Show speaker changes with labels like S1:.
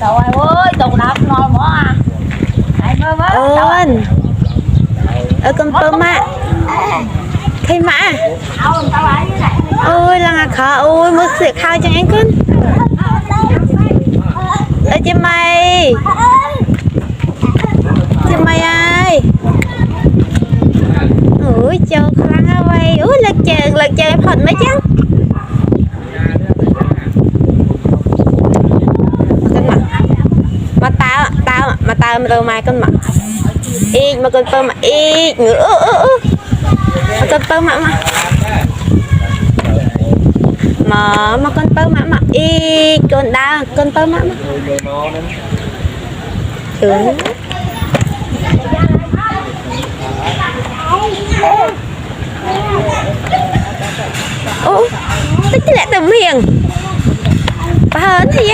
S1: Rồi ơi, tụi đập nồi bỏ à.
S2: ơn con tôm mạ khi mã ôi là ngà khó ôi mức sự khao cho anh con ơi chị mày ơi ui châu khăn à vậy ui lật chờ phật mấy chứ mà tao đâu mai con mặt ít mà con tôm mà ít nữa mà con tôm mà con tôm mà ít con đau con tôm mà ô tức là tầm miệng bà hớn gì